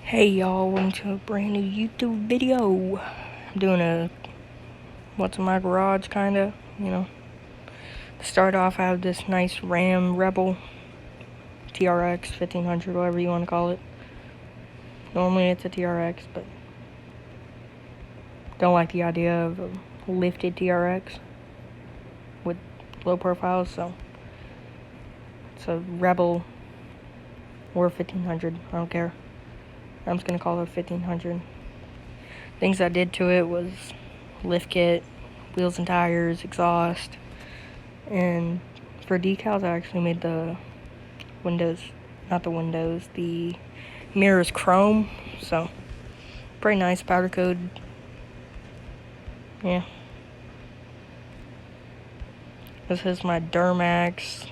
Hey y'all, welcome to a brand new YouTube video. I'm doing a what's in my garage kinda, To start off, I have this nice Ram Rebel TRX 1500, whatever you want to call it. Normally it's a TRX, but don't like the idea of a lifted TRX with low profiles, so it's a Rebel or 1500, I don't care. I'm just gonna call it 1500. Things I did to it was lift kit, wheels and tires, exhaust, and for decals I actually made the mirrors chrome, so pretty nice powder coat. Yeah. This is my Duramax,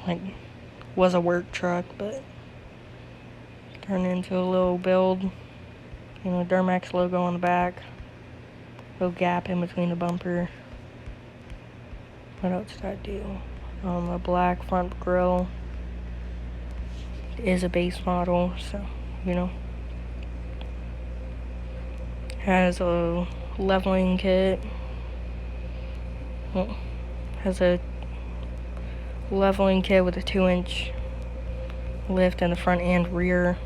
was a work truck, but turned into a little build. Duramax logo on the back. Little gap in between the bumper. What else did I do? A black front grille. It is a base model, so, Has a leveling kit. Has a leveling kit with a 2-inch lift in the front and rear.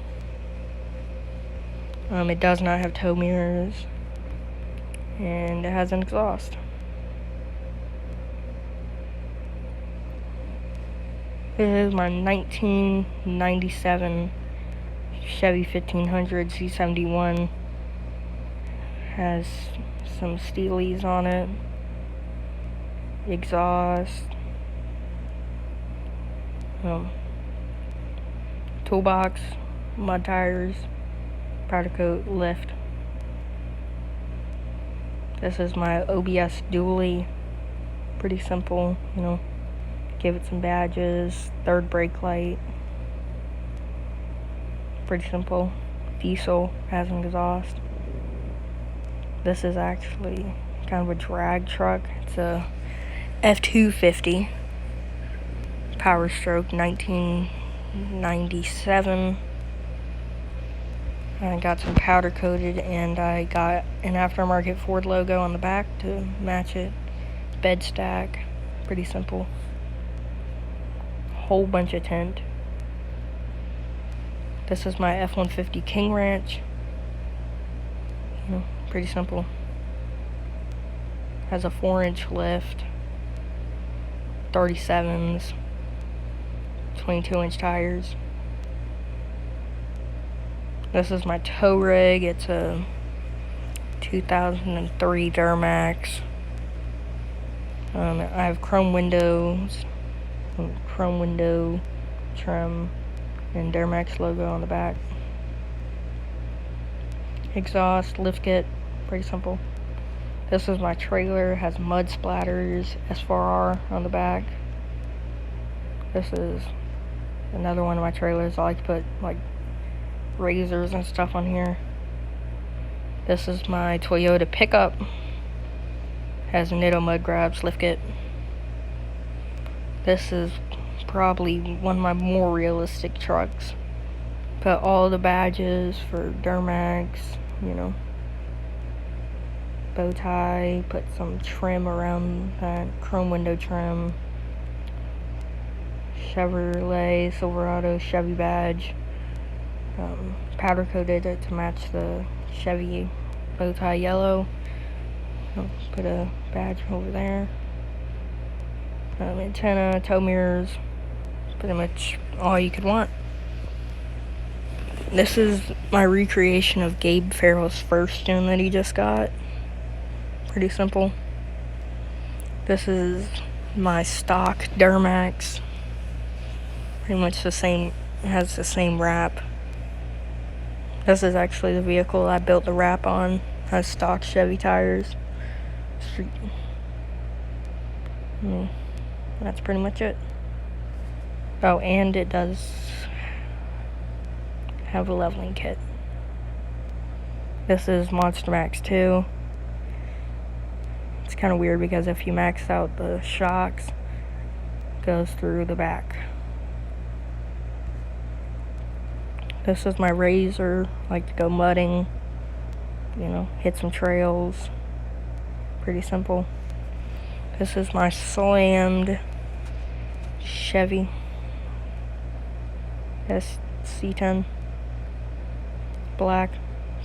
It does not have tow mirrors, and it has an exhaust. This is my 1997 Chevy 1500 C71. Has some steelies on it, exhaust, toolbox, mud tires, powder coat, lift. This is my OBS dually. Pretty simple, Give it some badges, third brake light. Pretty simple. Diesel, has an exhaust. This is actually kind of a drag truck. It's a F250 Power Stroke 1997. I got some powder coated, and I got an aftermarket Ford logo on the back to match it. Bed stack, pretty simple. Whole bunch of tint. This is my F-150 King Ranch. Pretty simple. Has a 4-inch lift, 37s, 22-inch tires. This is my tow rig. It's a 2003 Duramax. I have chrome windows, chrome window trim, and Duramax logo on the back. Exhaust, lift kit, pretty simple. This is my trailer. It has mud splatters, S4R on the back. This is another one of my trailers. I like to put razors and stuff on here. This is my Toyota pickup. Has Nitto mud grabs, lift kit. This is probably one of my more realistic trucks. Put all the badges for Duramax, bow tie, put some trim around that, chrome window trim, Chevrolet Silverado Chevy badge, powder coated it to match the Chevy bow tie yellow. Put a badge over there. Antenna, tow mirrors, pretty much all you could want. This is my recreation of Gabe Farrell's first gen that he just got. Pretty simple. This is my stock Duramax. Pretty much the same, it has the same wrap. This is actually the vehicle I built the wrap on. Has stock Chevy tires. That's pretty much it. Oh, and it does have a leveling kit. This is Monster Max 2. It's kind of weird because if you max out the shocks, it goes through the back. This is my razor. I like to go mudding, hit some trails. Pretty simple. This is my slammed Chevy SC10. Black,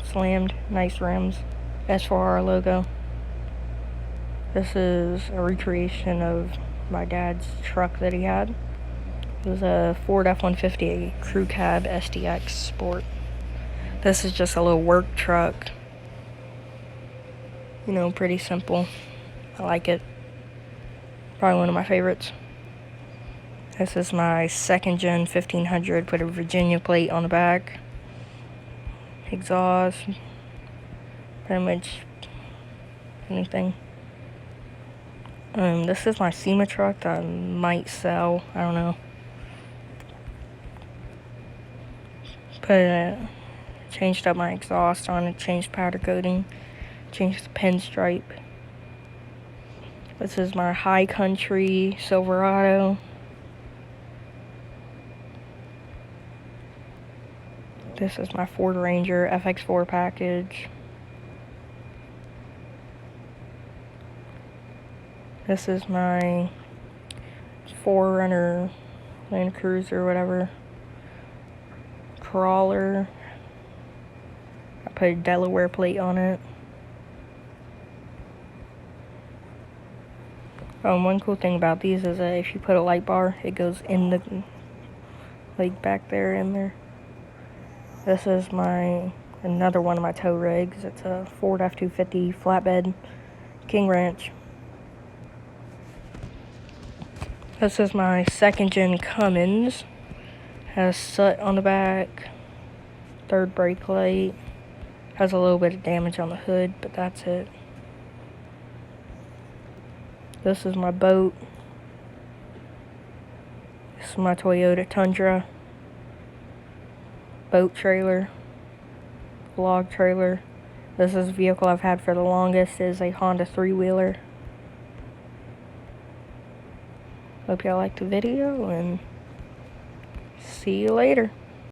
slammed, nice rims, S4R logo. This is a recreation of my dad's truck that he had. It was a Ford F-150 Crew Cab SDX Sport. This is just a little work truck. Pretty simple. I like it. Probably one of my favorites. This is my second gen 1500. Put a Virginia plate on the back. Exhaust. Pretty much anything. This is my SEMA truck that I might sell. I don't know. Changed up my exhaust on it. Changed powder coating. Changed the pinstripe. This is my High Country Silverado. This is my Ford Ranger FX4 package. This is my 4Runner Land Cruiser, whatever. Crawler. I put a Delaware plate on it. One cool thing about these is that if you put a light bar, it goes in the, back there, in there. This is another one of my tow rigs. It's a Ford F-250 flatbed King Ranch. This is my second gen Cummins. Has soot on the back. Third brake light. Has a little bit of damage on the hood, but that's it. This is my boat. This is my Toyota Tundra. Boat trailer. Log trailer. This is a vehicle I've had for the longest. It is a Honda 3-wheeler. Hope y'all liked the video, and see you later.